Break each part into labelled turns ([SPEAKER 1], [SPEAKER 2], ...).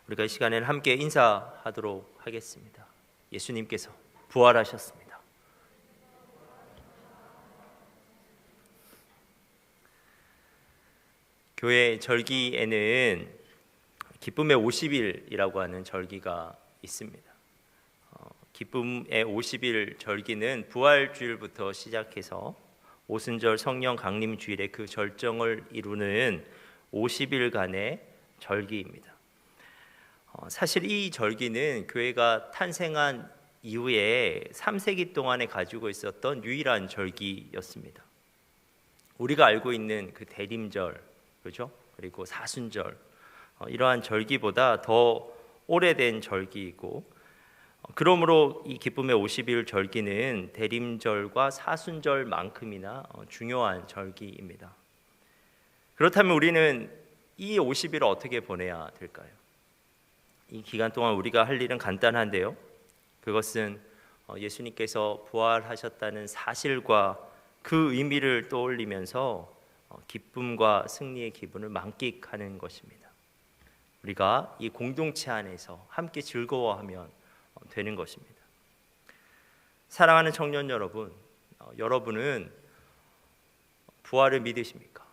[SPEAKER 1] 우리가 이 시간에는 함께 인사하도록 하겠습니다. 예수님께서 부활하셨습니다. 교회 절기에는 기쁨의 50일이라고 하는 절기가 있습니다. 기쁨의 50일 절기는 부활주일부터 시작해서 오순절 성령 강림 주일의 그 절정을 이루는 50일간의 절기입니다. 사실 이 절기는 교회가 탄생한 이후에 3세기 동안에 가지고 있었던 유일한 절기였습니다. 우리가 알고 있는 그 대림절, 그렇죠? 그리고 사순절, 이러한 절기보다 더 오래된 절기이고, 그러므로 이 기쁨의 50일 절기는 대림절과 사순절만큼이나 중요한 절기입니다. 그렇다면 우리는 이 50일을 어떻게 보내야 될까요? 이 기간 동안 우리가 할 일은 간단한데요. 그것은 예수님께서 부활하셨다는 사실과 그 의미를 떠올리면서 기쁨과 승리의 기분을 만끽하는 것입니다. 우리가 이 공동체 안에서 함께 즐거워하면 되는 것입니다. 사랑하는 청년 여러분, 여러분은 부활을 믿으십니까?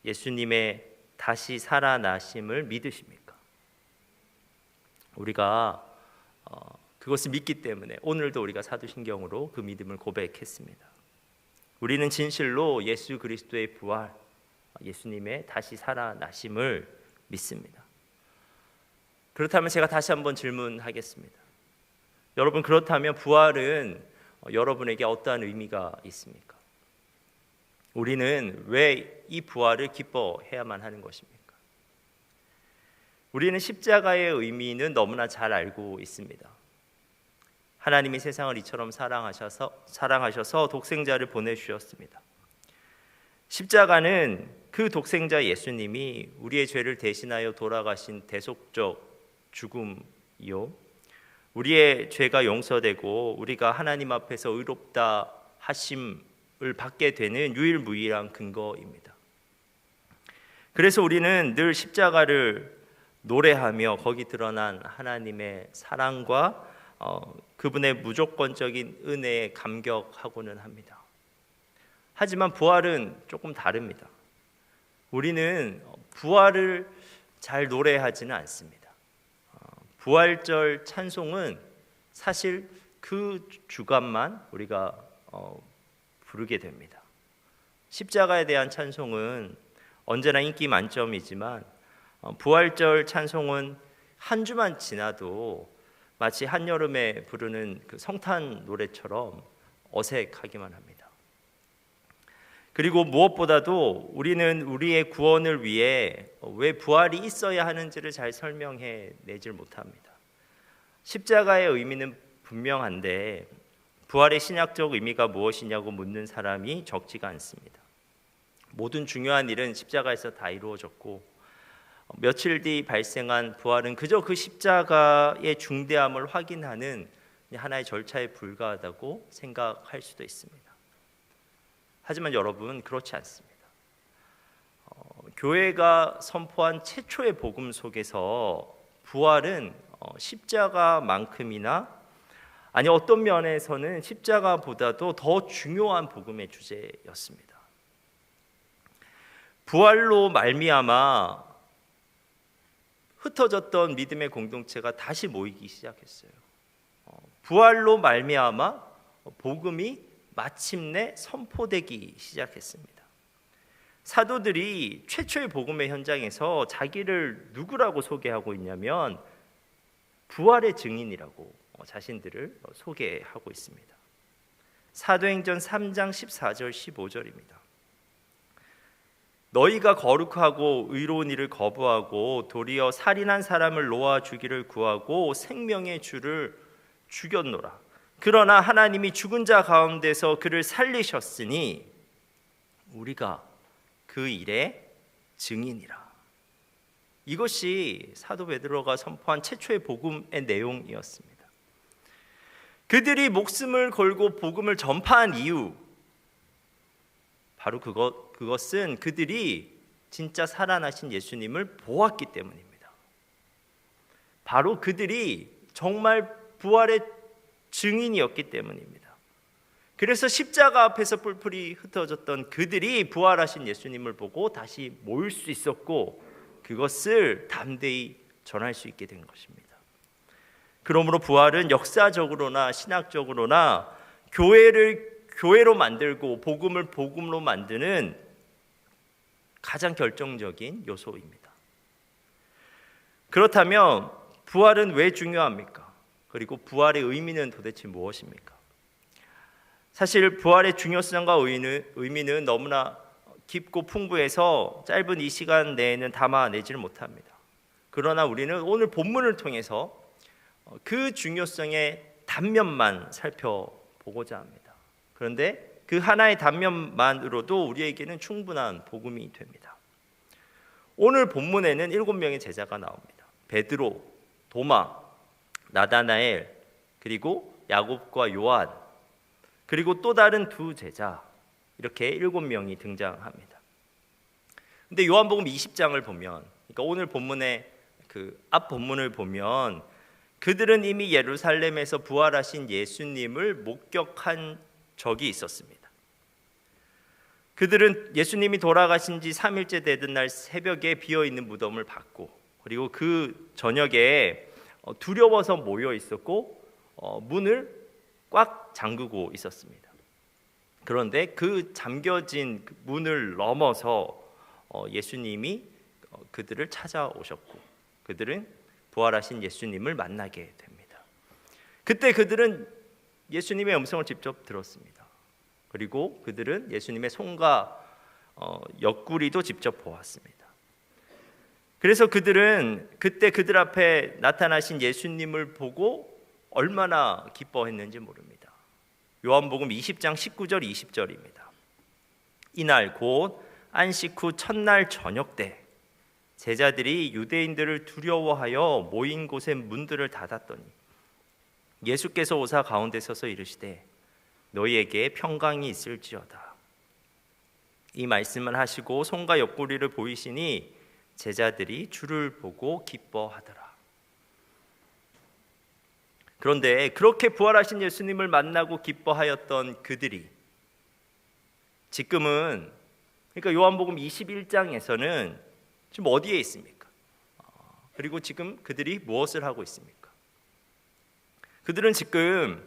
[SPEAKER 1] 예수님의 다시 살아나심을 믿으십니까? 우리가 그것을 믿기 때문에 오늘도 우리가 사도신경으로 그 믿음을 고백했습니다. 우리는 진실로 예수 그리스도의 부활, 예수님의 다시 살아나심을 믿습니다. 그렇다면 제가 다시 한번 질문하겠습니다. 여러분, 그렇다면 부활은 여러분에게 어떠한 의미가 있습니까? 우리는 왜 이 부활을 기뻐해야만 하는 것입니까? 우리는 십자가의 의미는 너무나 잘 알고 있습니다. 하나님이 세상을 이처럼 사랑하셔서 독생자를 보내주셨습니다. 십자가는 그 독생자 예수님이 우리의 죄를 대신하여 돌아가신 대속적 죽음이요, 우리의 죄가 용서되고 우리가 하나님 앞에서 의롭다 하심을 받게 되는 유일무이한 근거입니다. 그래서 우리는 늘 십자가를 노래하며 거기 드러난 하나님의 사랑과 그분의 무조건적인 은혜에 감격하고는 합니다. 하지만 부활은 조금 다릅니다. 우리는 부활을 잘 노래하지는 않습니다. 부활절 찬송은 사실 그 주간만 우리가 부르게 됩니다. 십자가에 대한 찬송은 언제나 인기 만점이지만 부활절 찬송은 한 주만 지나도 마치 한여름에 부르는 그 성탄 노래처럼 어색하기만 합니다. 그리고 무엇보다도 우리는 우리의 구원을 위해 왜 부활이 있어야 하는지를 잘 설명해 내질 못합니다. 십자가의 의미는 분명한데 부활의 신약적 의미가 무엇이냐고 묻는 사람이 적지가 않습니다. 모든 중요한 일은 십자가에서 다 이루어졌고 며칠 뒤 발생한 부활은 그저 그 십자가의 중대함을 확인하는 하나의 절차에 불과하다고 생각할 수도 있습니다. 하지만 여러분, 그렇지 않습니다. 교회가 선포한 최초의 복음 속에서 부활은 십자가만큼이나, 아니 어떤 면에서는 십자가보다도 더 중요한 복음의 주제였습니다. 부활로 말미암아 흩어졌던 믿음의 공동체가 다시 모이기 시작했어요. 부활로 말미암아 복음이 마침내 선포되기 시작했습니다. 사도들이 최초의 복음의 현장에서 자기를 누구라고 소개하고 있냐면 부활의 증인이라고 자신들을 소개하고 있습니다. 사도행전 3장 14절 15절입니다. 너희가 거룩하고 의로운 일을 거부하고 도리어 살인한 사람을 놓아 주기를 구하고 생명의 주를 죽였노라. 그러나 하나님이 죽은 자 가운데서 그를 살리셨으니 우리가 그 일의 증인이라. 이것이 사도 베드로가 선포한 최초의 복음의 내용이었습니다. 그들이 목숨을 걸고 복음을 전파한 이유, 바로 그것은 그들이 진짜 살아나신 예수님을 보았기 때문입니다. 바로 그들이 정말 부활의 증인이었기 때문입니다. 그래서 십자가 앞에서 뿔뿔이 흩어졌던 그들이 부활하신 예수님을 보고 다시 모일 수 있었고 그것을 담대히 전할 수 있게 된 것입니다. 그러므로 부활은 역사적으로나 신학적으로나 교회를 교회로 만들고 복음을 복음으로 만드는 가장 결정적인 요소입니다. 그렇다면 부활은 왜 중요합니까? 그리고 부활의 의미는 도대체 무엇입니까? 사실 부활의 중요성과 의미는 너무나 깊고 풍부해서 짧은 이 시간 내에는 담아내지를 못합니다. 그러나 우리는 오늘 본문을 통해서 그 중요성의 단면만 살펴보고자 합니다. 그런데 그 하나의 단면만으로도 우리에게는 충분한 복음이 됩니다. 오늘 본문에는 7명의 제자가 나옵니다. 베드로, 도마, 나다나엘, 그리고 야곱과 요한, 그리고 또 다른 두 제자, 이렇게 7명이 등장합니다. 근데 요한복음 20장을 보면, 그러니까 오늘 본문의 그 앞 본문을 보면 그들은 이미 예루살렘에서 부활하신 예수님을 목격한 적이 있었습니다. 그들은 예수님이 돌아가신 지 3일째 되던 날 새벽에 비어있는 무덤을 봤고, 그리고 그 저녁에 두려워서 모여 있었고 문을 꽉 잠그고 있었습니다. 그런데 그 잠겨진 문을 넘어서 예수님이 그들을 찾아오셨고 그들은 부활하신 예수님을 만나게 됩니다. 그때 그들은 예수님의 음성을 직접 들었습니다. 그리고 그들은 예수님의 손과 옆구리도 직접 보았습니다. 그래서 그들은 그때 그들 앞에 나타나신 예수님을 보고 얼마나 기뻐했는지 모릅니다. 요한복음 20장 19절 20절입니다. 이날 곧 안식 후 첫날 저녁 때 제자들이 유대인들을 두려워하여 모인 곳의 문들을 닫았더니 예수께서 오사 가운데 서서 이르시되 너희에게 평강이 있을지어다. 이 말씀을 하시고 손과 옆구리를 보이시니 제자들이 주를 보고 기뻐하더라. 그런데 그렇게 부활하신 예수님을 만나고 기뻐하였던 그들이 지금은, 그러니까 요한복음 21장에서는 지금 어디에 있습니까? 그리고 지금 그들이 무엇을 하고 있습니까? 그들은 지금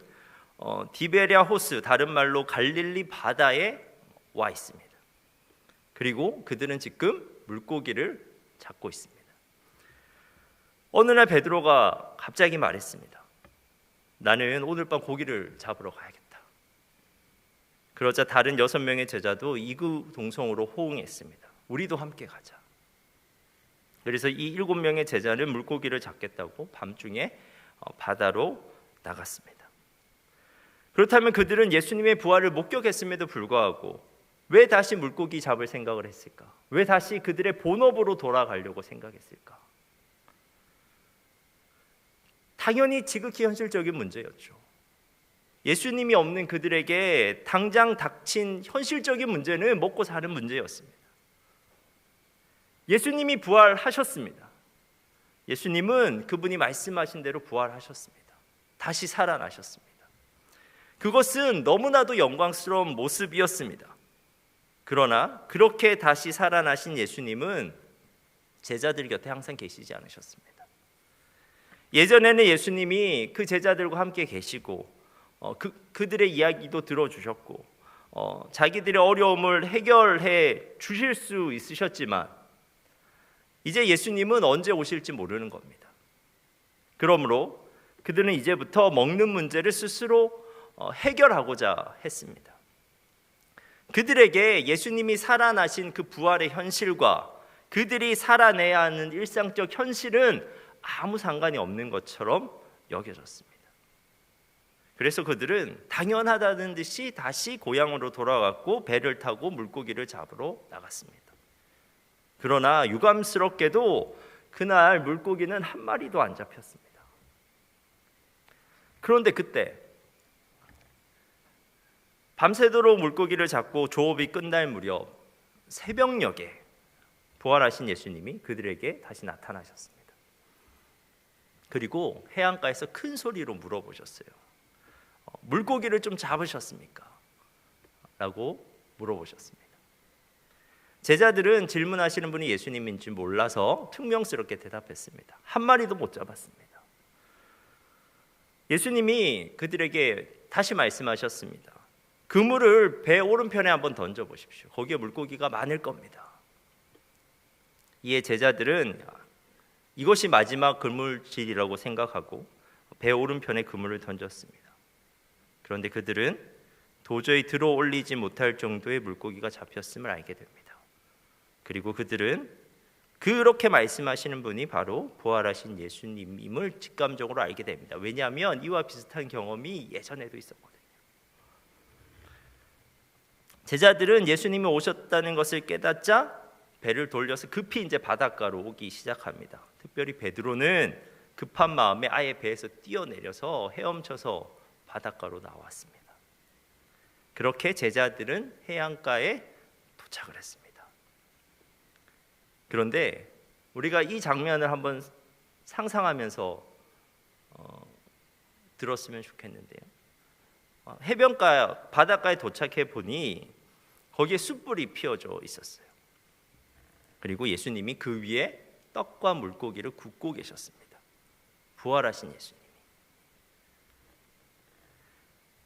[SPEAKER 1] 디베랴 호스, 다른 말로 갈릴리 바다에 와 있습니다. 그리고 그들은 지금 물고기를 잡고 있습니다. 어느 날 베드로가 갑자기 말했습니다. 나는 오늘 밤 고기를 잡으러 가야겠다. 그러자 다른 6명의 제자도 이구동성으로 호응했습니다. 우리도 함께 가자. 그래서 이 7명의 제자는 물고기를 잡겠다고 밤중에 바다로 나갔습니다. 그렇다면 그들은 예수님의 부활을 목격했음에도 불구하고 왜 다시 물고기 잡을 생각을 했을까? 왜 다시 그들의 본업으로 돌아가려고 생각했을까? 당연히 지극히 현실적인 문제였죠. 예수님이 없는 그들에게 당장 닥친 현실적인 문제는 먹고 사는 문제였습니다. 예수님이 부활하셨습니다. 예수님은 그분이 말씀하신 대로 부활하셨습니다. 다시 살아나셨습니다. 그것은 너무나도 영광스러운 모습이었습니다. 그러나 그렇게 다시 살아나신 예수님은 제자들 곁에 항상 계시지 않으셨습니다. 예전에는 예수님이 그 제자들과 함께 계시고 그들의 이야기도 들어주셨고 자기들의 어려움을 해결해 주실 수 있으셨지만 이제 예수님은 언제 오실지 모르는 겁니다. 그러므로 그들은 이제부터 먹는 문제를 스스로 해결하고자 했습니다. 그들에게 예수님이 살아나신 그 부활의 현실과 그들이 살아내야 하는 일상적 현실은 아무 상관이 없는 것처럼 여겨졌습니다. 그래서 그들은 당연하다는 듯이 다시 고향으로 돌아갔고 배를 타고 물고기를 잡으러 나갔습니다. 그러나 유감스럽게도 그날 물고기는 한 마리도 안 잡혔습니다. 그런데 그때 밤새도록 물고기를 잡고 조업이 끝날 무렵 새벽녘에 부활하신 예수님이 그들에게 다시 나타나셨습니다. 그리고 해안가에서 큰 소리로 물어보셨어요. 물고기를 좀 잡으셨습니까? 라고 물어보셨습니다. 제자들은 질문하시는 분이 예수님인지 몰라서 퉁명스럽게 대답했습니다. 한 마리도 못 잡았습니다. 예수님이 그들에게 다시 말씀하셨습니다. 그물을 배 오른편에 한번 던져보십시오. 거기에 물고기가 많을 겁니다. 이에 제자들은 이것이 마지막 그물질이라고 생각하고 배 오른편에 그물을 던졌습니다. 그런데 그들은 도저히 들어 올리지 못할 정도의 물고기가 잡혔음을 알게 됩니다. 그리고 그들은 그렇게 말씀하시는 분이 바로 부활하신 예수님임을 직감적으로 알게 됩니다. 왜냐하면 이와 비슷한 경험이 예전에도 있었거든요. 제자들은 예수님이 오셨다는 것을 깨닫자 배를 돌려서 급히 이제 바닷가로 오기 시작합니다. 특별히 베드로는 급한 마음에 아예 배에서 뛰어내려서 헤엄쳐서 바닷가로 나왔습니다. 그렇게 제자들은 해안가에 도착을 했습니다. 그런데 우리가 이 장면을 한번 상상하면서 들었으면 좋겠는데요. 해변가 바닷가에 도착해 보니 거기에 숯불이 피어져 있었어요. 그리고 예수님이 그 위에 떡과 물고기를 굽고 계셨습니다. 부활하신 예수님이.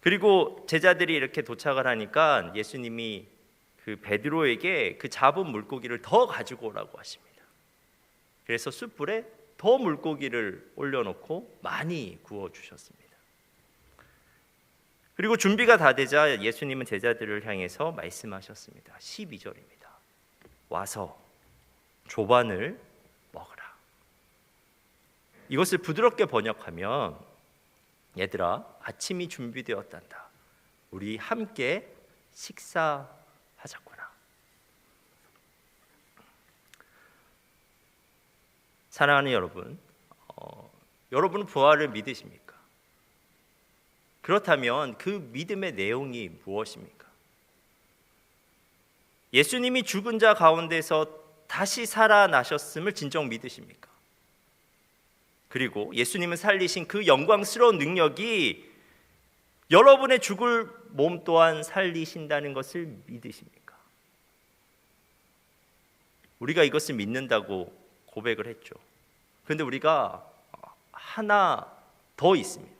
[SPEAKER 1] 그리고 제자들이 이렇게 도착을 하니까 예수님이 그 베드로에게 그 잡은 물고기를 더 가지고 오라고 하십니다. 그래서 숯불에 더 물고기를 올려놓고 많이 구워주셨습니다. 그리고 준비가 다 되자 예수님은 제자들을 향해서 말씀하셨습니다. 12절입니다. 와서 조반을 먹으라. 이것을 부드럽게 번역하면 얘들아 아침이 준비되었단다. 우리 함께 식사하자꾸나. 사랑하는 여러분, 여러분은 부활을 믿으십니까? 그렇다면 그 믿음의 내용이 무엇입니까? 예수님이 죽은 자 가운데서 다시 살아나셨음을 진정 믿으십니까? 그리고 예수님을 살리신 그 영광스러운 능력이 여러분의 죽을 몸 또한 살리신다는 것을 믿으십니까? 우리가 이것을 믿는다고 고백을 했죠. 그런데 우리가 하나 더 있습니다.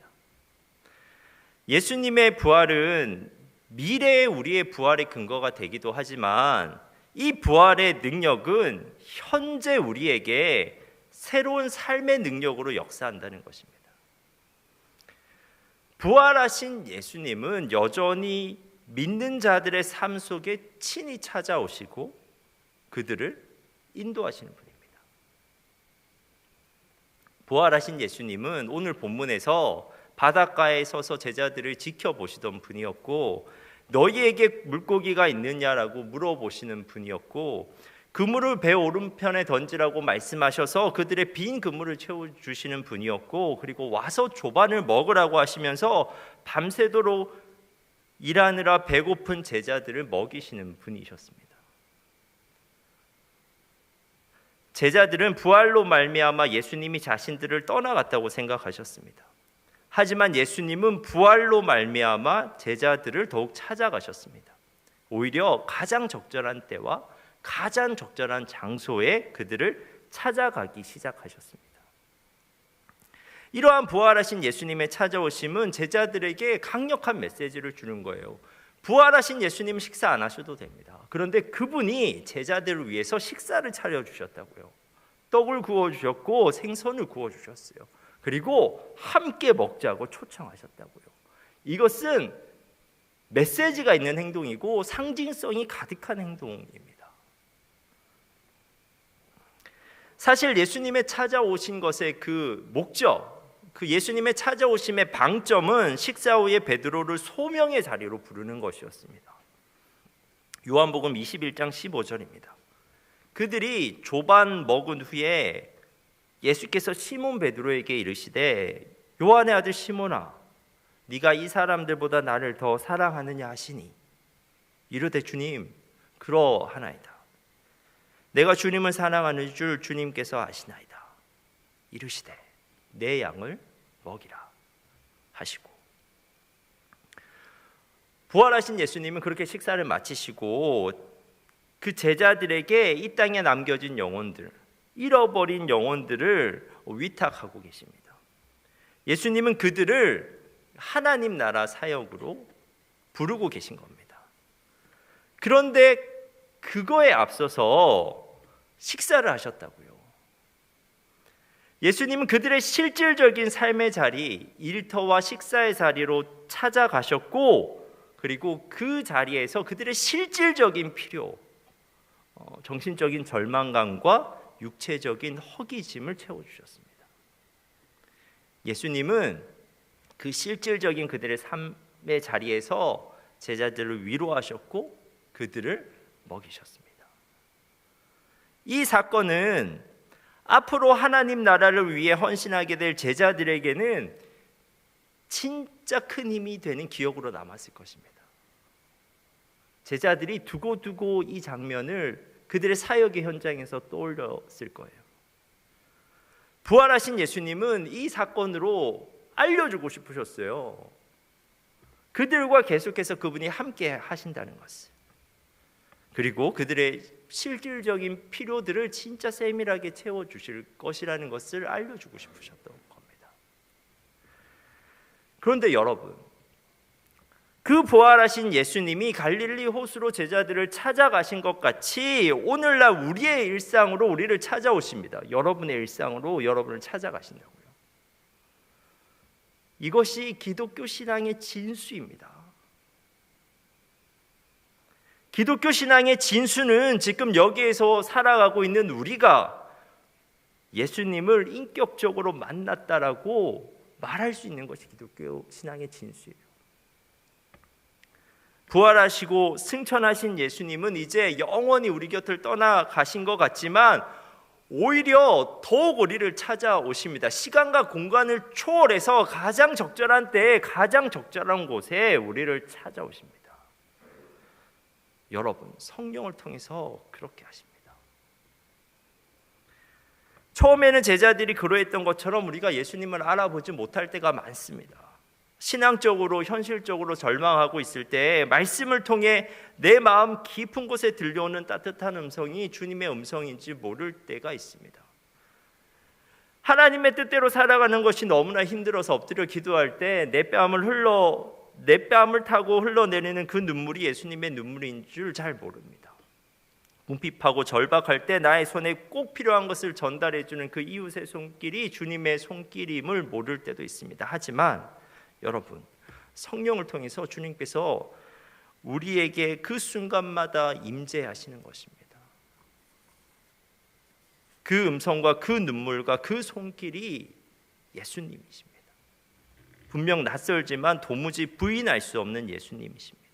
[SPEAKER 1] 예수님의 부활은 미래의 우리의 부활의 근거가 되기도 하지만 이 부활의 능력은 현재 우리에게 새로운 삶의 능력으로 역사한다는 것입니다. 부활하신 예수님은 여전히 믿는 자들의 삶 속에 친히 찾아오시고 그들을 인도하시는 분입니다. 부활하신 예수님은 오늘 본문에서 바닷가에 서서 제자들을 지켜보시던 분이었고 너희에게 물고기가 있느냐라고 물어보시는 분이었고 그물을 배 오른편에 던지라고 말씀하셔서 그들의 빈 그물을 채워주시는 분이었고 그리고 와서 조반을 먹으라고 하시면서 밤새도록 일하느라 배고픈 제자들을 먹이시는 분이셨습니다. 제자들은 부활로 말미암아 예수님이 자신들을 떠나갔다고 생각하셨습니다. 하지만 예수님은 부활로 말미암아 제자들을 더욱 찾아가셨습니다. 오히려 가장 적절한 때와 가장 적절한 장소에 그들을 찾아가기 시작하셨습니다. 이러한 부활하신 예수님의 찾아오심은 제자들에게 강력한 메시지를 주는 거예요. 부활하신 예수님 식사 안 하셔도 됩니다. 그런데 그분이 제자들을 위해서 식사를 차려주셨다고요. 떡을 구워주셨고 생선을 구워주셨어요. 그리고 함께 먹자고 초청하셨다고요. 이것은 메시지가 있는 행동이고 상징성이 가득한 행동입니다. 사실 예수님의 찾아오신 것의 그 목적, 그 예수님의 찾아오심의 방점은 식사 후에 베드로를 소명의 자리로 부르는 것이었습니다. 요한복음 21장 15절입니다. 그들이 조반 먹은 후에 예수께서 시몬 베드로에게 이르시되 요한의 아들 시몬아 네가 이 사람들보다 나를 더 사랑하느냐 하시니 이르되 주님 그러하나이다. 내가 주님을 사랑하는 줄 주님께서 아시나이다. 이르시되 내 양을 먹이라 하시고, 부활하신 예수님은 그렇게 식사를 마치시고 그 제자들에게 이 땅에 남겨진 영혼들, 잃어버린 영혼들을 위탁하고 계십니다. 예수님은 그들을 하나님 나라 사역으로 부르고 계신 겁니다. 그런데 그거에 앞서서 식사를 하셨다고요. 예수님은 그들의 실질적인 삶의 자리, 일터와 식사의 자리로 찾아가셨고, 그리고 그 자리에서 그들의 실질적인 필요, 정신적인 절망감과 육체적인 허기짐을 채워주셨습니다. 예수님은 그 실질적인 그들의 삶의 자리에서 제자들을 위로하셨고 그들을 먹이셨습니다. 이 사건은 앞으로 하나님 나라를 위해 헌신하게 될 제자들에게는 진짜 큰 힘이 되는 기억으로 남았을 것입니다. 제자들이 두고두고 이 장면을 그들의 사역의 현장에서 떠올렸을 거예요. 부활하신 예수님은 이 사건으로 알려주고 싶으셨어요. 그들과 계속해서 그분이 함께 하신다는 것을, 그리고 그들의 실질적인 필요들을 진짜 세밀하게 채워주실 것이라는 것을 알려주고 싶으셨던 겁니다. 그런데 여러분, 그 부활하신 예수님이 갈릴리 호수로 제자들을 찾아가신 것 같이 오늘날 우리의 일상으로 우리를 찾아오십니다. 여러분의 일상으로 여러분을 찾아가신다고요. 이것이 기독교 신앙의 진수입니다. 기독교 신앙의 진수는 지금 여기에서 살아가고 있는 우리가 예수님을 인격적으로 만났다라고 말할 수 있는 것이 기독교 신앙의 진수예요. 부활하시고 승천하신 예수님은 이제 영원히 우리 곁을 떠나가신 것 같지만 오히려 더욱 우리를 찾아오십니다. 시간과 공간을 초월해서 가장 적절한 때에 가장 적절한 곳에 우리를 찾아오십니다. 여러분, 성령을 통해서 그렇게 하십니다. 처음에는 제자들이 그러했던 것처럼 우리가 예수님을 알아보지 못할 때가 많습니다. 신앙적으로 현실적으로 절망하고 있을 때 말씀을 통해 내 마음 깊은 곳에 들려오는 따뜻한 음성이 주님의 음성인지 모를 때가 있습니다. 하나님의 뜻대로 살아가는 것이 너무나 힘들어서 엎드려 기도할 때 내 뺨을 타고 흘러내리는 그 눈물이 예수님의 눈물인 줄 잘 모릅니다. 궁핍하고 절박할 때 나의 손에 꼭 필요한 것을 전달해 주는 그 이웃의 손길이 주님의 손길임을 모를 때도 있습니다. 하지만 여러분, 성령을 통해서 주님께서 우리에게 그 순간마다 임재하시는 것입니다. 그 음성과 그 눈물과 그 손길이 예수님이십니다. 분명 낯설지만 도무지 부인할 수 없는 예수님이십니다.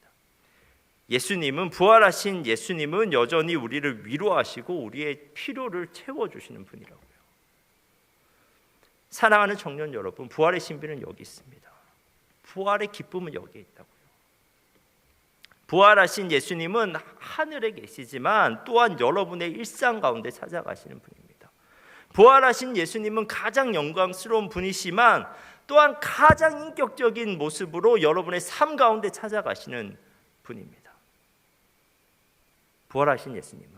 [SPEAKER 1] 예수님은, 부활하신 예수님은 여전히 우리를 위로하시고 우리의 필요를 채워주시는 분이라고요. 사랑하는 청년 여러분, 부활의 신비는 여기 있습니다. 부활의 기쁨은 여기에 있다고요. 부활하신 예수님은 하늘에 계시지만 또한 여러분의 일상 가운데 찾아가시는 분입니다. 부활하신 예수님은 가장 영광스러운 분이시지만 또한 가장 인격적인 모습으로 여러분의 삶 가운데 찾아가시는 분입니다. 부활하신 예수님은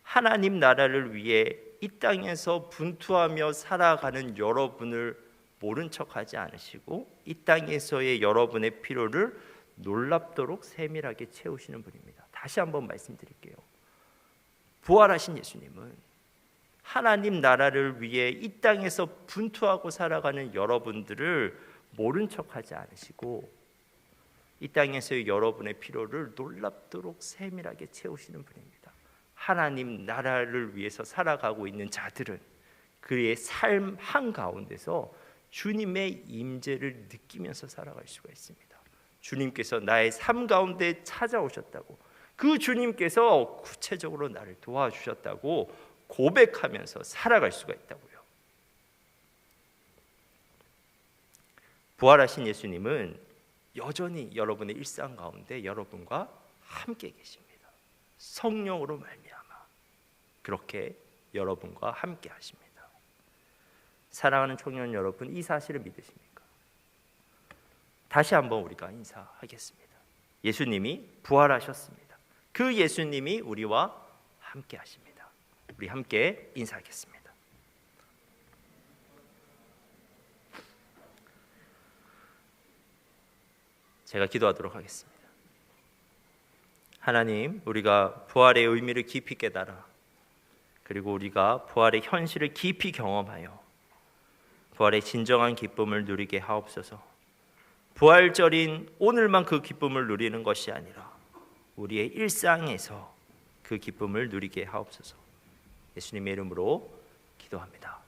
[SPEAKER 1] 하나님 나라를 위해 이 땅에서 분투하며 살아가는 여러분을 모른 척하지 않으시고 이 땅에서의 여러분의 필요를 놀랍도록 세밀하게 채우시는 분입니다. 다시 한번 말씀드릴게요. 부활하신 예수님은 하나님 나라를 위해 이 땅에서 분투하고 살아가는 여러분들을 모른 척하지 않으시고 이 땅에서의 여러분의 필요를 놀랍도록 세밀하게 채우시는 분입니다. 하나님 나라를 위해서 살아가고 있는 자들은 그의 삶 한가운데서 주님의 임재를 느끼면서 살아갈 수가 있습니다. 주님께서 나의 삶 가운데 찾아오셨다고, 그 주님께서 구체적으로 나를 도와주셨다고 고백하면서 살아갈 수가 있다고요. 부활하신 예수님은 여전히 여러분의 일상 가운데 여러분과 함께 계십니다. 성령으로 말미암아 그렇게 여러분과 함께 하십니다. 사랑하는 청년 여러분, 이 사실을 믿으십니까? 다시 한번 우리가 인사하겠습니다. 예수님이 부활하셨습니다. 그 예수님이 우리와 함께 하십니다. 우리 함께 인사하겠습니다. 제가 기도하도록 하겠습니다. 하나님, 우리가 부활의 의미를 깊이 깨달아, 그리고 우리가 부활의 현실을 깊이 경험하여 부활의 진정한 기쁨을 누리게 하옵소서. 부활절인 오늘만 그 기쁨을 누리는 것이 아니라 우리의 일상에서 그 기쁨을 누리게 하옵소서. 예수님의 이름으로 기도합니다.